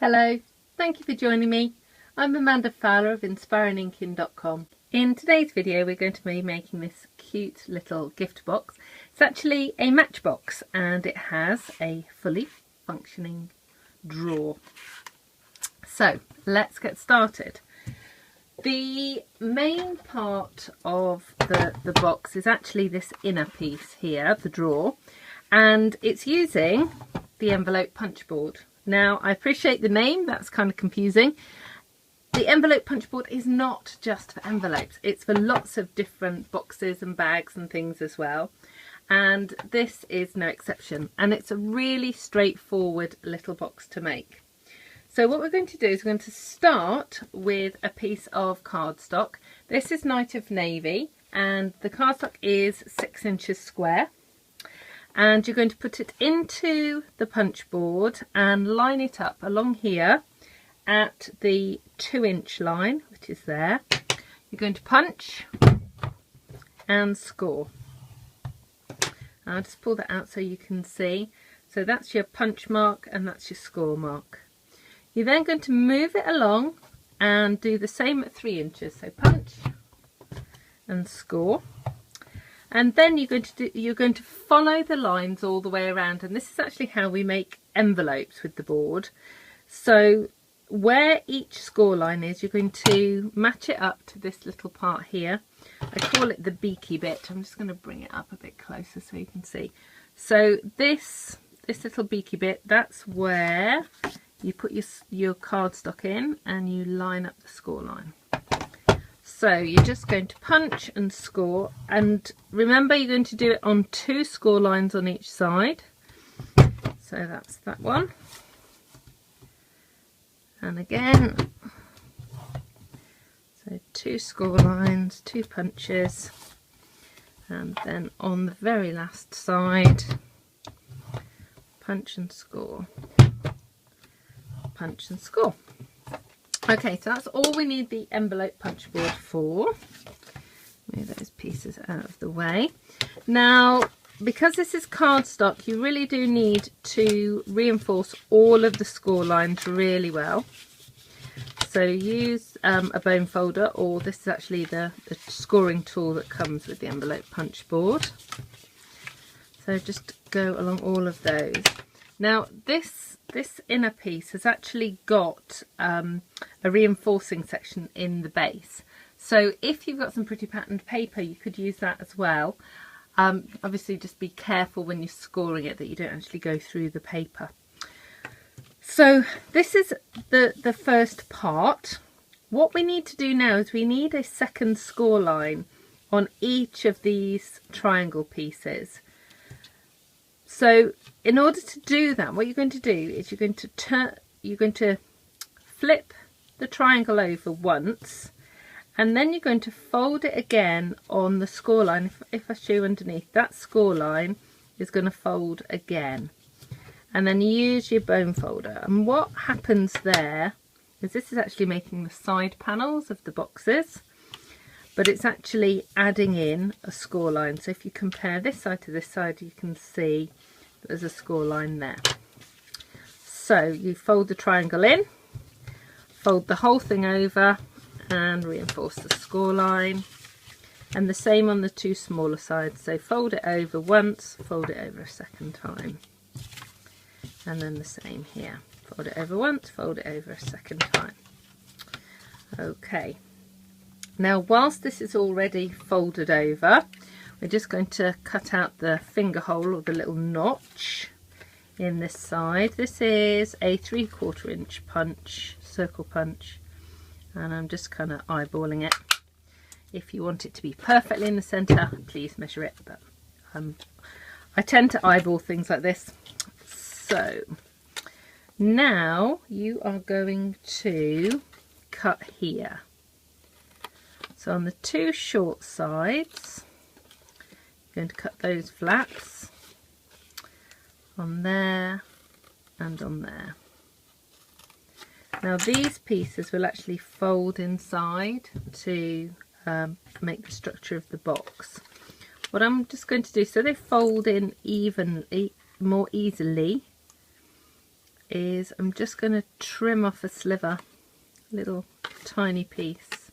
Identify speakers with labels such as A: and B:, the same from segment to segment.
A: Hello, thank you for joining me. I'm Amanda Fowler of inspiringinkin.com. In today's video we're going to be making this cute little gift box. It's actually a matchbox and it has a fully functioning drawer. So let's get started. The main part of the box is actually this inner piece here, the drawer, and it's using the envelope punch board. Now, I appreciate the name, that's kind of confusing. The envelope punch board is not just for envelopes, it's for lots of different boxes and bags and things as well. And this is no exception. And it's a really straightforward little box to make. So what we're going to do is we're going to start with a piece of cardstock. This is Night of Navy and the cardstock is 6 inches square. And you're going to put it into the punch board and line it up along here at the 2-inch line, which is there. You're going to punch and score. I'll just pull that out so you can see. So that's your punch mark and that's your score mark. You're then going to move it along and do the same at 3 inches. So punch and score. And then you're going to follow the lines all the way around, and this is actually how we make envelopes with the board. So where each score line is, you're going to match it up to this little part here. I call it the beaky bit. I'm just going to bring it up a bit closer so you can see. So this little beaky bit, that's where you put your cardstock in and you line up the score line. So you're just going to punch and score, and remember you're going to do it on 2 score lines on each side. So that's that one. And again, so 2 score lines, 2 punches, and then on the very last side, punch and score, punch and score. Okay, so that's all we need the envelope punch board for. Move those pieces out of the way. Now, because this is cardstock, you really do need to reinforce all of the score lines really well. So use a bone folder, or this is actually the scoring tool that comes with the envelope punch board. So just go along all of those. Now this inner piece has actually got a reinforcing section in the base. So if you've got some pretty patterned paper, you could use that as well. Obviously just be careful when you're scoring it that you don't actually go through the paper. So this is the first part. What we need to do now is we need a second score line on each of these triangle pieces. So in order to do that, what you're going to do is you're going to flip the triangle over once, and then you're going to fold it again on the score line. If I show you underneath, that score line is going to fold again, and then use your bone folder. And what happens there is this is actually making the side panels of the boxes, but it's actually adding in a score line. So if you compare this side to this side, you can see there's a score line there. So you fold the triangle in, fold the whole thing over and reinforce the score line, and the same on the 2 smaller sides. So fold it over once, fold it over a second time, and then the same here, fold it over once, fold it over a second time. Okay, now whilst this is already folded over, we're just going to cut out the finger hole, or the little notch in this side. This is a 3/4 inch punch, circle punch, and I'm just kind of eyeballing it. If you want it to be perfectly in the centre, please measure it, but I tend to eyeball things like this. So now you are going to cut here. So on the 2 short sides, going to cut those flaps on there and on there. Now these pieces will actually fold inside to make the structure of the box. What I'm just going to do, so they fold in evenly, more easily, is I'm just going to trim off a sliver, little tiny piece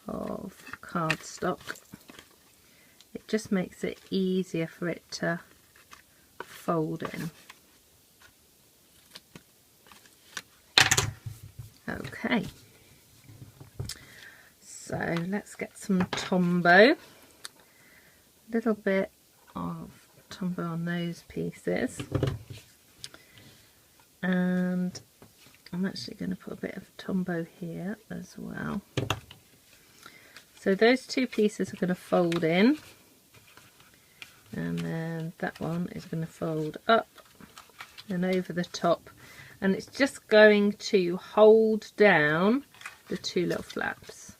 A: of cardstock. It just makes it easier for it to fold in. Okay, so let's get some Tombow. A little bit of Tombow on those pieces, and I'm actually going to put a bit of Tombow here as well. So those two pieces are going to fold in, and then that one is going to fold up and over the top, and it's just going to hold down the two little flaps.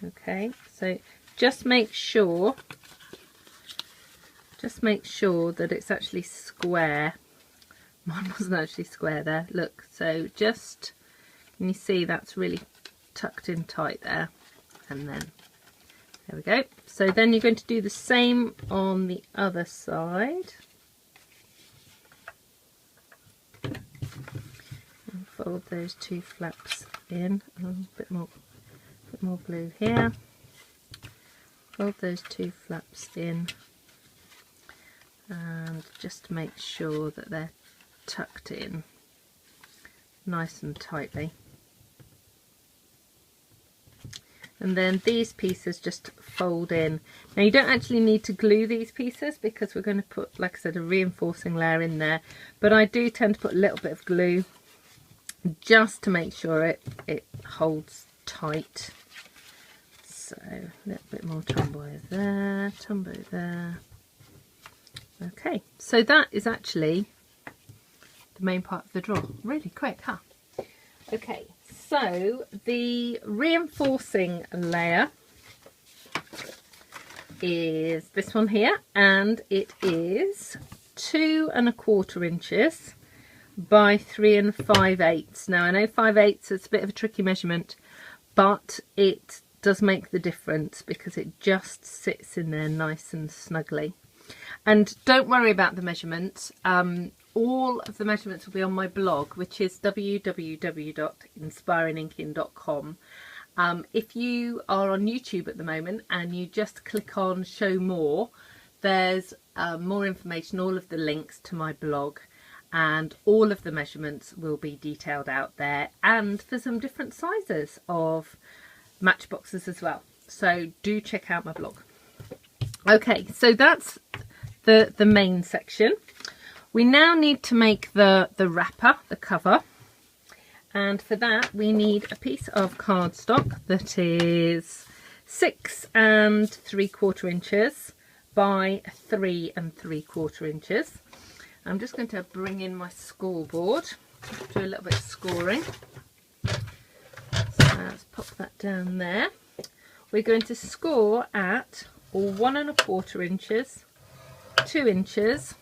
A: Okay, so just make sure that it's actually square. Mine wasn't actually square there, look. So just, can you see that's really tucked in tight there? And then there we go. So then you're going to do the same on the other side. And fold those two flaps in. A bit more glue here. Fold those two flaps in, and just make sure that they're tucked in nice and tightly. And then these pieces just fold in. Now you don't actually need to glue these pieces because we're going to put, like I said, a reinforcing layer in there, but I do tend to put a little bit of glue just to make sure it holds tight. So a little bit more Tombow there, Tombow there. Okay, so that is actually the main part of the drawer. Really quick, huh? Okay, so the reinforcing layer is this one here, and it is 2 1/4 inches by 3 5/8. Now I know 5/8 is a bit of a tricky measurement, but it does make the difference because it just sits in there nice and snugly. And don't worry about the measurements. All of the measurements will be on my blog, which is www.inspiringinkin.com. If you are on YouTube at the moment and you just click on show more, there's more information, all of the links to my blog, and all of the measurements will be detailed out there, and for some different sizes of matchboxes as well. So do check out my blog. Okay, so that's the main section. We now need to make the wrapper, the cover, and for that we need a piece of cardstock that is 6 3/4 inches by 3 3/4 inches. I'm just going to bring in my scoreboard, do a little bit of scoring. So let's pop that down there. We're going to score at 1 1/4 inches, 2 inches,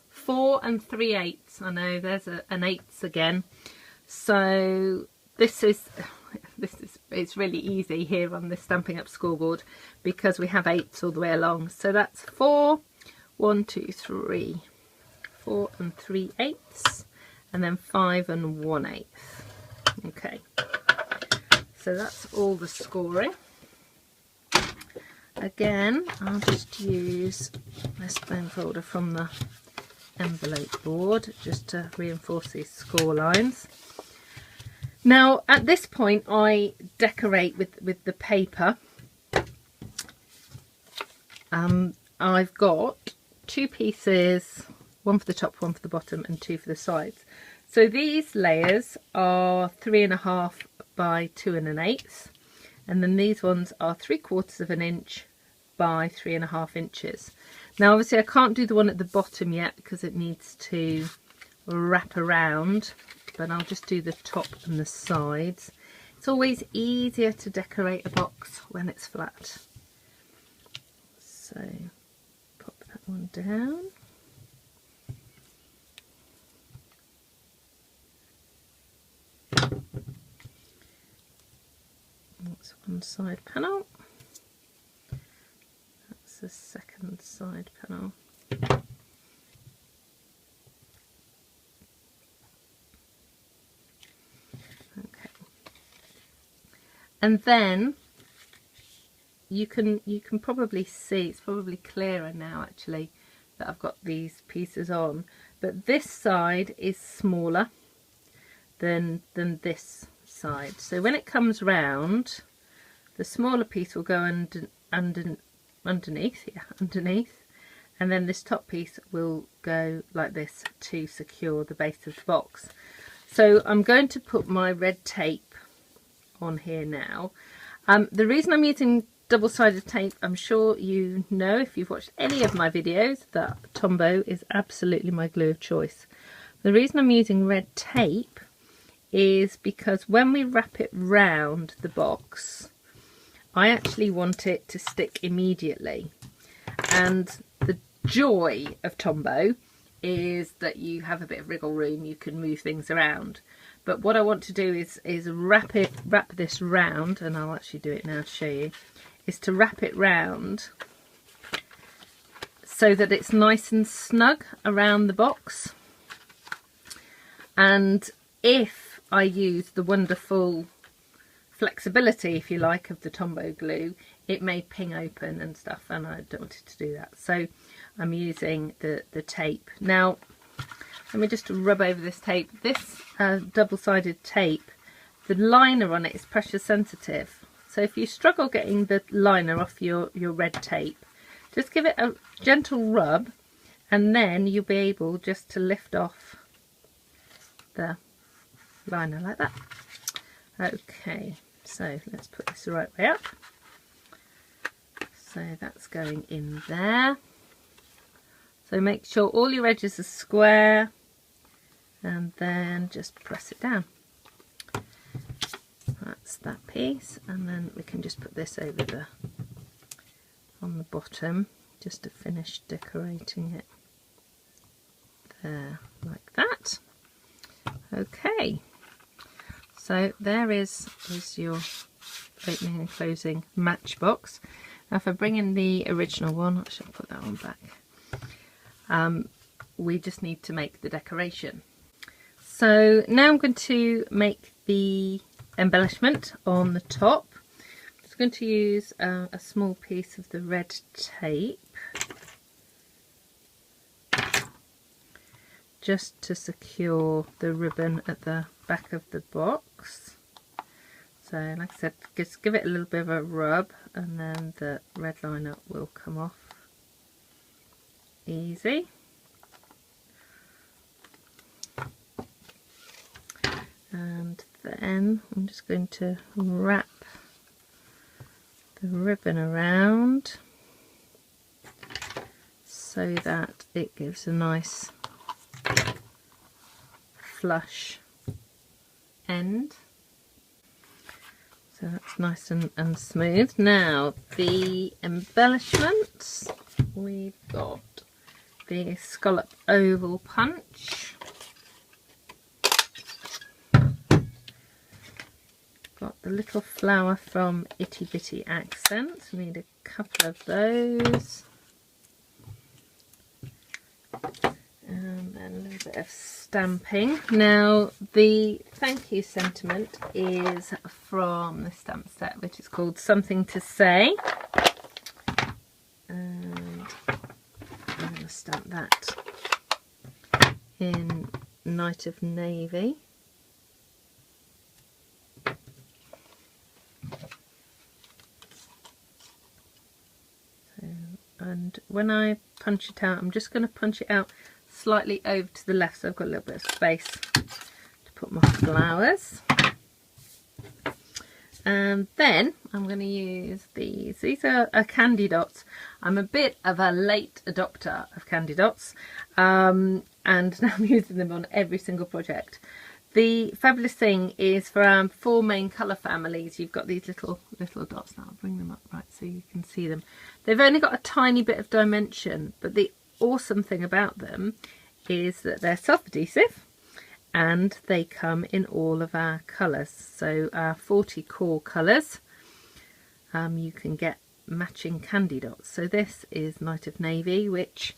A: 4 3/8. I know there's an eighths again. So it's really easy here on this Stampin' Up scoreboard because we have eighths all the way along. So that's 4, 1, 2, 3, 4 3/8, and then 5 1/8. Okay, so that's all the scoring. Again, I'll just use this bone folder from the envelope board just to reinforce these score lines. Now at this point I decorate with the paper. I've got 2 pieces, one for the top, one for the bottom, and 2 for the sides. So these layers are 3 1/2 by 2 1/8, and then these ones are 3/4 inch by 3 1/2 inches. Now obviously I can't do the one at the bottom yet because it needs to wrap around, but I'll just do the top and the sides. It's always easier to decorate a box when it's flat. So pop that one down. That's one side panel. That's the second side panel. And then you can probably see, it's probably clearer now actually that I've got these pieces on, but this side is smaller than this side. So when it comes round, the smaller piece will go underneath, and then this top piece will go like this to secure the base of the box. So I'm going to put my red tape on here now. The reason I'm using double-sided tape, I'm sure you know if you've watched any of my videos, that Tombow is absolutely my glue of choice. The reason I'm using red tape is because when we wrap it round the box, I actually want it to stick immediately. And the joy of Tombow is that you have a bit of wriggle room, you can move things around. But what I want to do is wrap this round, and I'll actually do it now to show you, is to wrap it round so that it's nice and snug around the box. And if I use the wonderful flexibility, if you like, of the Tombow glue, it may ping open and stuff, and I don't want it to do that. So I'm using the tape. Now, let me just rub over this tape. This double-sided tape, the liner on it is pressure sensitive. So if you struggle getting the liner off your red tape, just give it a gentle rub, and then you'll be able just to lift off the liner like that. Okay, so let's put this the right way up. So that's going in there. So make sure all your edges are square, and then just press it down. That's that piece, and then we can just put this over on the bottom just to finish decorating it there like that. Okay, so there is your opening and closing Matchbox. Now if I bring in the original one, I shall put that one back. We just need to make the decoration. So now I'm going to make the embellishment on the top. I'm just going to use a small piece of the red tape just to secure the ribbon at the back of the box. So like I said, just give it a little bit of a rub, and then the red liner will come off easy. And then I'm just going to wrap the ribbon around so that it gives a nice flush end. So that's nice and smooth. Now the embellishments, we've got the scallop oval punch. Got the little flower from Itty Bitty Accents. We need a couple of those. And then a little bit of stamping. Now the thank you sentiment is from the stamp set, which is called Something to Say. And I'm going to stamp that in Night of Navy. And when I punch it out, I'm just going to punch it out slightly over to the left, so I've got a little bit of space to put my flowers. And then I'm going to use these. These are candy dots. I'm a bit of a late adopter of candy dots, and now I'm using them on every single project. The fabulous thing is for 4 main colour families, you've got these little dots. Now I'll bring them up right so you can see them. They've only got a tiny bit of dimension, but the awesome thing about them is that they're self-adhesive and they come in all of our colours. So our 40 core colours, you can get matching candy dots. So this is Night of Navy, which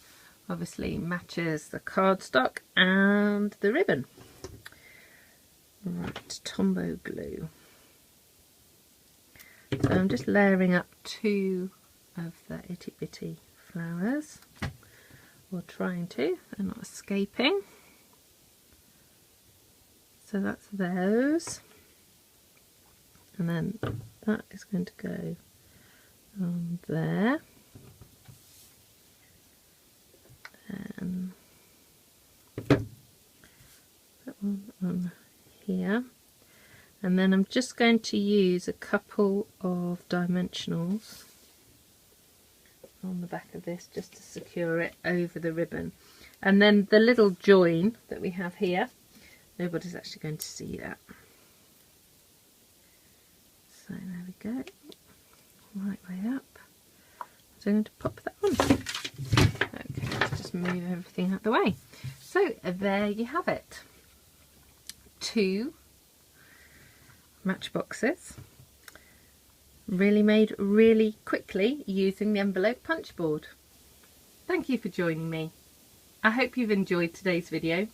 A: obviously matches the cardstock and the ribbon. Right, Tombow glue. So I'm just layering up 2 of the itty bitty flowers, or trying to, they're not escaping. So that's those, and then that is going to go on there, and that one on here, and then I'm just going to use a couple of dimensionals on the back of this just to secure it over the ribbon. And then the little join that we have here, nobody's actually going to see that. So there we go, right way up. So I'm going to pop that on. Okay, let's just move everything out the way. So there you have it. 2 matchboxes, really made really quickly using the envelope punch board. Thank you for joining me. I hope you've enjoyed today's video.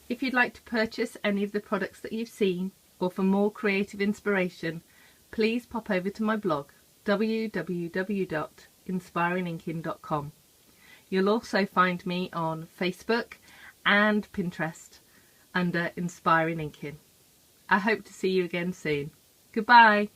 A: If you'd like to purchase any of the products that you've seen, or for more creative inspiration, please pop over to my blog www.inspiringinkin.com. You'll also find me on Facebook and Pinterest under Inspiring Inkin. I hope to see you again soon. Goodbye.